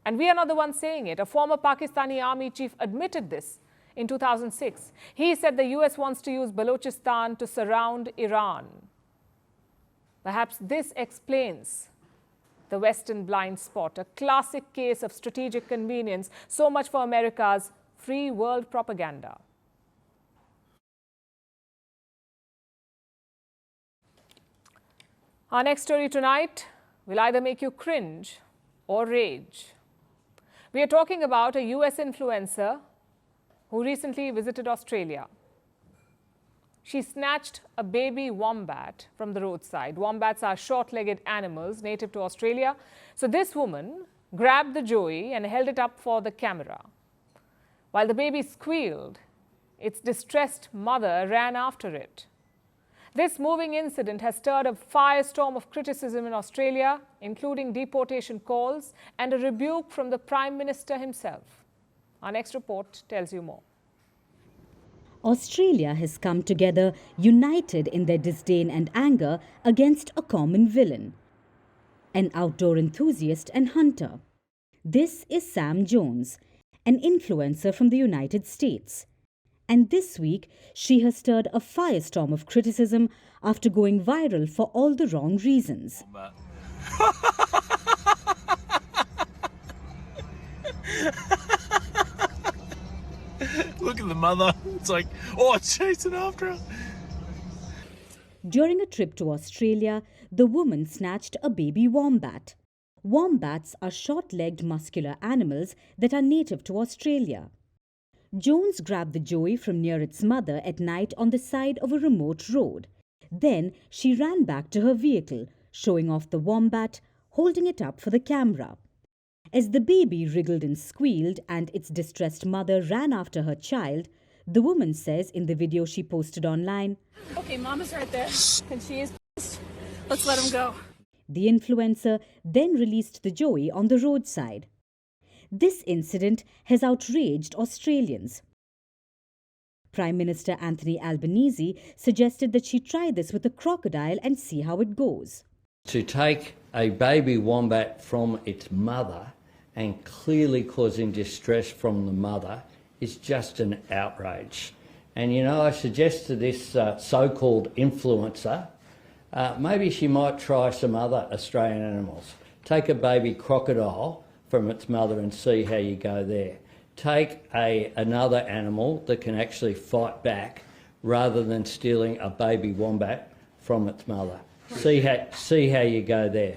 And we are not the ones saying it. A former Pakistani army chief admitted this in 2006. He said the US wants to use Balochistan to surround Iran. Perhaps this explains the Western blind spot, a classic case of strategic convenience, so much for America's free world propaganda. Our next story tonight will either make you cringe or rage. We are talking about a US influencer who recently visited Australia. She snatched a baby wombat from the roadside. Wombats are short-legged animals native to Australia. So this woman grabbed the joey and held it up for the camera. While the baby squealed, its distressed mother ran after it. This moving incident has stirred a firestorm of criticism in Australia, including deportation calls and a rebuke from the Prime Minister himself. Our next report tells you more. Australia has come together united in their disdain and anger against a common villain, an outdoor enthusiast and hunter. This is Sam Jones, an influencer from the United States. And this week, she has stirred a firestorm of criticism after going viral for all the wrong reasons. Look at the mother. It's like, oh, it's chasing after her. During a trip to Australia, the woman snatched a baby wombat. Wombats are short-legged muscular animals that are native to Australia. Jones grabbed the joey from near its mother at night on the side of a remote road. Then she ran back to her vehicle, showing off the wombat, holding it up for the camera. As the baby wriggled and squealed and its distressed mother ran after her child, the woman says in the video she posted online, "Okay, Mama's right there, and she is pissed. Let's let him go." The influencer then released the joey on the roadside. This incident has outraged Australians. Prime Minister Anthony Albanese suggested that she try this with a crocodile and see how it goes. To take a baby wombat from its mother and clearly causing distress from the mother is just an outrage. And, you know, I suggest to this so-called influencer, maybe she might try some other Australian animals. Take a baby crocodile from its mother and see how you go there. Take another animal that can actually fight back rather than stealing a baby wombat from its mother. See how you go there.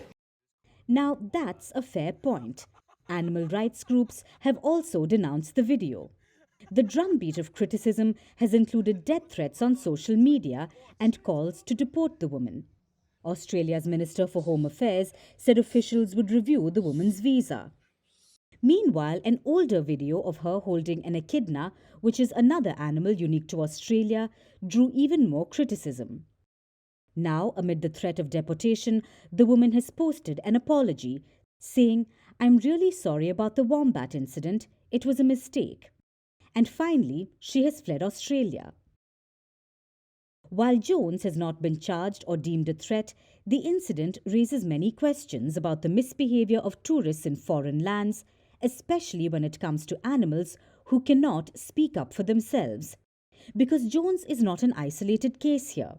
Now that's a fair point. Animal rights groups have also denounced the video. The drumbeat of criticism has included death threats on social media and calls to deport the woman. Australia's Minister for Home Affairs said officials would review the woman's visa. Meanwhile, an older video of her holding an echidna, which is another animal unique to Australia, drew even more criticism. Now, amid the threat of deportation, the woman has posted an apology, saying, "I'm really sorry about the wombat incident. It was a mistake." And finally, she has fled Australia. While Jones has not been charged or deemed a threat, the incident raises many questions about the misbehavior of tourists in foreign lands, especially when it comes to animals who cannot speak up for themselves. Because Jones is not an isolated case here.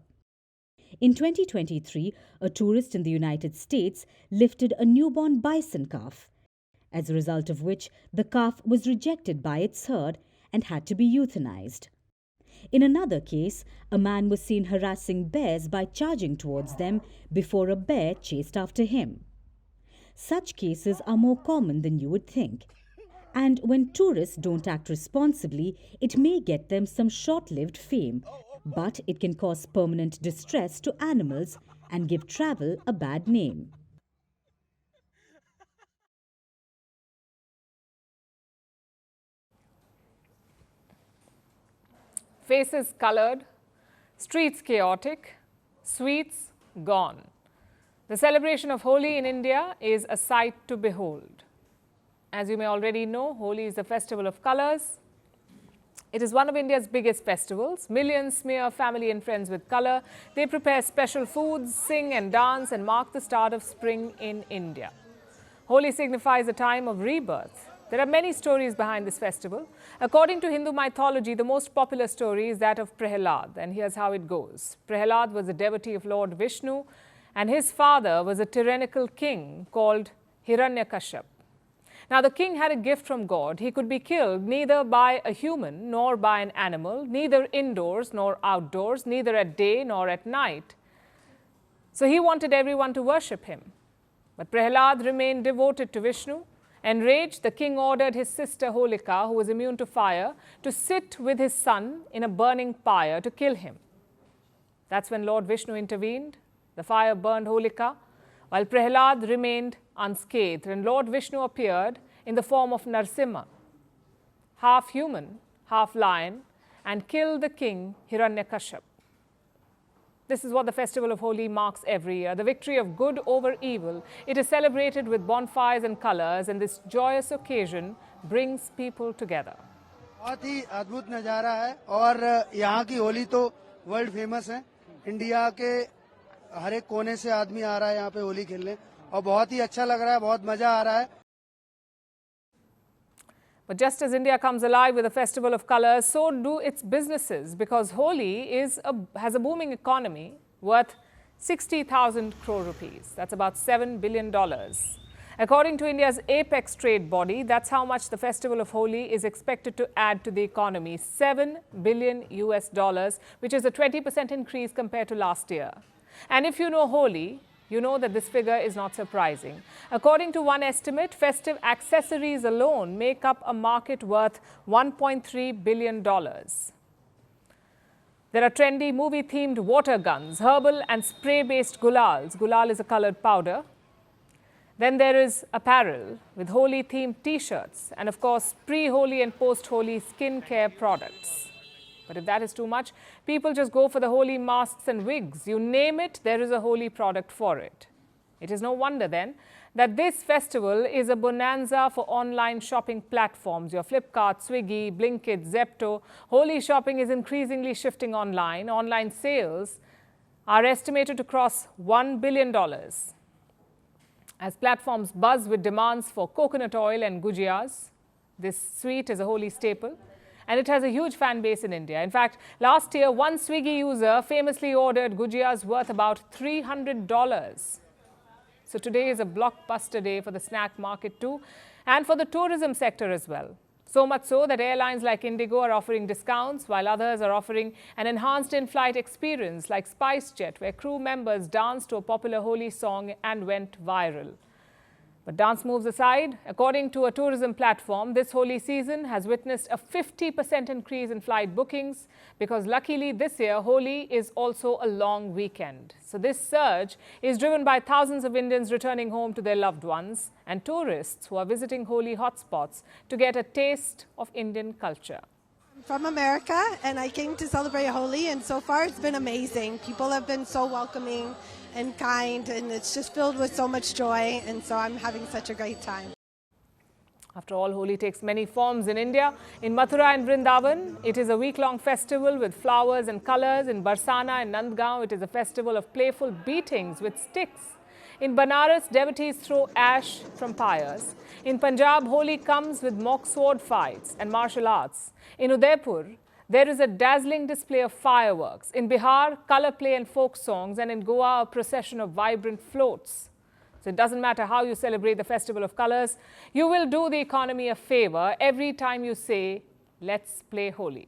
In 2023, a tourist in the United States lifted a newborn bison calf, as a result of which the calf was rejected by its herd and had to be euthanized. In another case, a man was seen harassing bears by charging towards them before a bear chased after him. Such cases are more common than you would think. And when tourists don't act responsibly, it may get them some short-lived fame, but it can cause permanent distress to animals and give travel a bad name. Faces coloured, streets chaotic, sweets gone. The celebration of Holi in India is a sight to behold. As you may already know, Holi is a festival of colours. It is one of India's biggest festivals. Millions smear family and friends with colour. They prepare special foods, sing and dance, and mark the start of spring in India. Holi signifies a time of rebirth. There are many stories behind this festival. According to Hindu mythology, the most popular story is that of Prahlad, and here's how it goes. Prahlad was a devotee of Lord Vishnu, and his father was a tyrannical king called Hiranyakashipu. Now, the king had a gift from God. He could be killed neither by a human nor by an animal, neither indoors nor outdoors, neither at day nor at night. So he wanted everyone to worship him. But Prahlad remained devoted to Vishnu. Enraged, the king ordered his sister Holika, who was immune to fire, to sit with his son in a burning pyre to kill him. That's when Lord Vishnu intervened. The fire burned Holika, while Prahlad remained unscathed, and Lord Vishnu appeared in the form of Narsimha, half human, half lion, and killed the king Hiranyakashipu. This is what the festival of Holi marks every year, the victory of good over evil. It is celebrated with bonfires and colors, and this joyous occasion brings people together. बहुत ही अद्भुत नज़ारा है और यहाँ की होली तो world famous है। India के हर एक कोने से आदमी आ रहा है यहाँ पे होली खेलने और बहुत ही अच्छा लग रहा है, बहुत मजा आ रहा है। But just as India comes alive with a festival of colours, so do its businesses, because Holi has a booming economy worth 60,000 crore rupees. That's about $7 billion. According to India's apex trade body, that's how much the festival of Holi is expected to add to the economy, $7 billion US, which is a 20% increase compared to last year. And if you know Holi, you know that this figure is not surprising. According to one estimate, festive accessories alone make up a market worth $1.3 billion. There are trendy movie-themed water guns, herbal and spray-based gulals. Gulal is a coloured powder. Then there is apparel with Holi-themed T-shirts and, of course, pre-Holi and post-Holi skincare products. But if that is too much, people just go for the Holi masks and wigs. You name it, there is a Holi product for it. It is no wonder then that this festival is a bonanza for online shopping platforms. Your Flipkart, Swiggy, Blinkit, Zepto. Holi shopping is increasingly shifting online. Online sales are estimated to cross $1 billion. As platforms buzz with demands for coconut oil and gujiyas, this sweet is a Holi staple, and it has a huge fan base in India. In fact, last year, one Swiggy user famously ordered gujiyas worth about $300. So today is a blockbuster day for the snack market too, and for the tourism sector as well. So much so that airlines like Indigo are offering discounts, while others are offering an enhanced in-flight experience like SpiceJet, where crew members danced to a popular Holi song and went viral. But dance moves aside, according to a tourism platform, this Holi season has witnessed a 50% increase in flight bookings because luckily this year Holi is also a long weekend. So this surge is driven by thousands of Indians returning home to their loved ones and tourists who are visiting Holi hotspots to get a taste of Indian culture. I'm from America and I came to celebrate Holi, and so far it's been amazing. People have been so welcoming and kind, and it's just filled with so much joy, and so I'm having such a great time. After all, Holi takes many forms in India. In Mathura and Vrindavan, it is a week-long festival with flowers and colors. In Barsana and Nandgaon, it is a festival of playful beatings with sticks. In Banaras, devotees throw ash from pyres. In Punjab, Holi comes with mock sword fights and martial arts. In Udaipur, there is a dazzling display of fireworks. In Bihar, color play and folk songs, and in Goa, a procession of vibrant floats. So it doesn't matter how you celebrate the Festival of Colors, you will do the economy a favor every time you say, let's play Holi.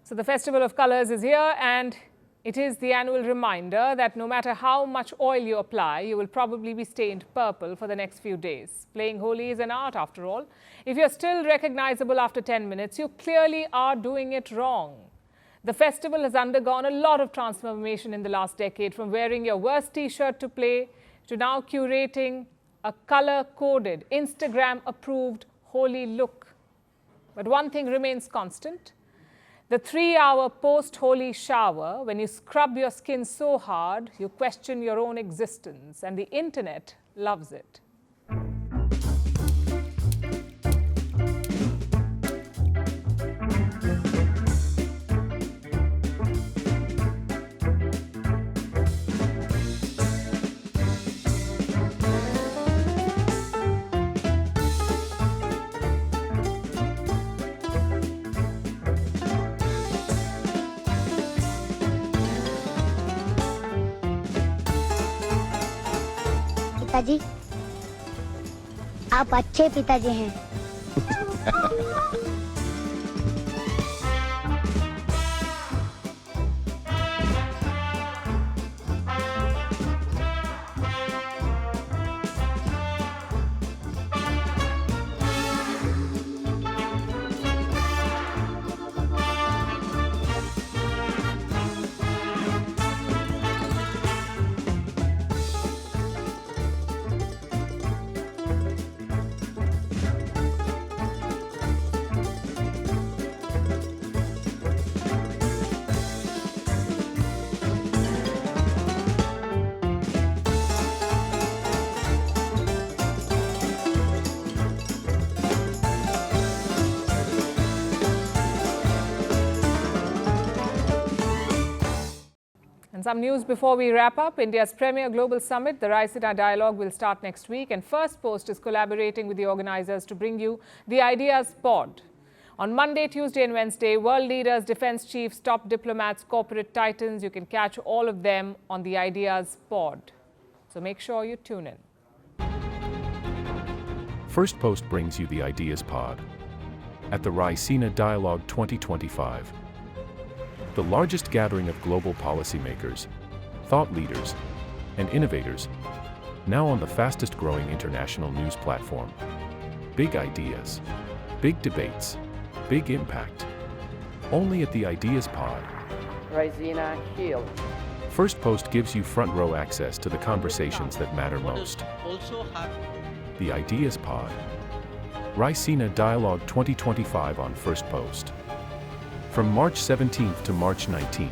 So the Festival of Colors is here, and it is the annual reminder that no matter how much oil you apply, you will probably be stained purple for the next few days. Playing Holi is an art after all. If you're still recognizable after 10 minutes, you clearly are doing it wrong. The festival has undergone a lot of transformation in the last decade, from wearing your worst t-shirt to play to now curating a color-coded, Instagram-approved Holi look. But one thing remains constant. The 3-hour post-Holi shower, when you scrub your skin so hard, you question your own existence, and the internet loves it. पिताजी, आप अच्छे पिताजी हैं। And some news before we wrap up. India's premier global summit, the Raisina Dialogue, will start next week, and Firstpost is collaborating with the organizers to bring you the Ideas Pod. On Monday, Tuesday and Wednesday, world leaders, defense chiefs, top diplomats, corporate titans, you can catch all of them on the Ideas Pod. So make sure you tune in. Firstpost brings you the Ideas Pod at the Raisina Dialogue 2025. The largest gathering of global policymakers, thought leaders, and innovators, now on the fastest growing international news platform. Big ideas, big debates, big impact. Only at the Ideas Pod. Raisina Hill. Firstpost gives you front row access to the conversations that matter most. The Ideas Pod. Raisina Dialogue 2025 on Firstpost. From March 17th to March 19th.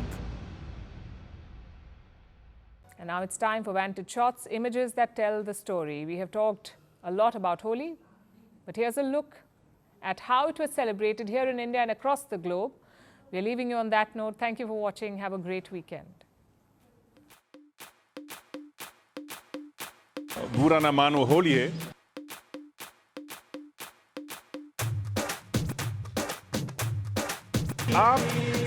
And now it's time for Vantage Shots, images that tell the story. We have talked a lot about Holi, but here's a look at how it was celebrated here in India and across the globe. We're leaving you on that note. Thank you for watching. Have a great weekend. बुरा ना मानो होली है। आप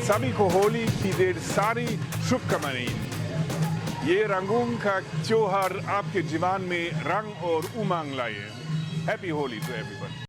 सभी को होली की ढेर सारी शुभकामनाएं। ये रंगों का त्योहार आपके जीवन में रंग और उमंग लाए। Happy Holi to everyone.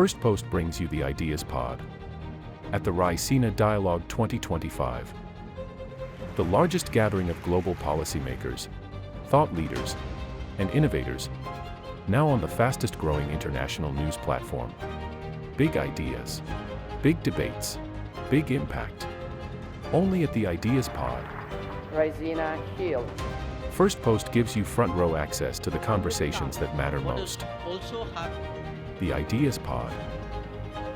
Firstpost brings you the Ideas Pod at the Raisina Dialogue 2025, the largest gathering of global policymakers, thought leaders, and innovators, now on the fastest growing international news platform. Big ideas, big debates, big impact. Only at the Ideas Pod. Raisina Hill. Firstpost gives you front row access to the conversations that matter most. The Ideas Pod.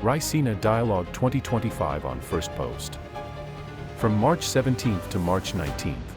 Raisina Dialogue 2025 on Firstpost. From March 17th to March 19th.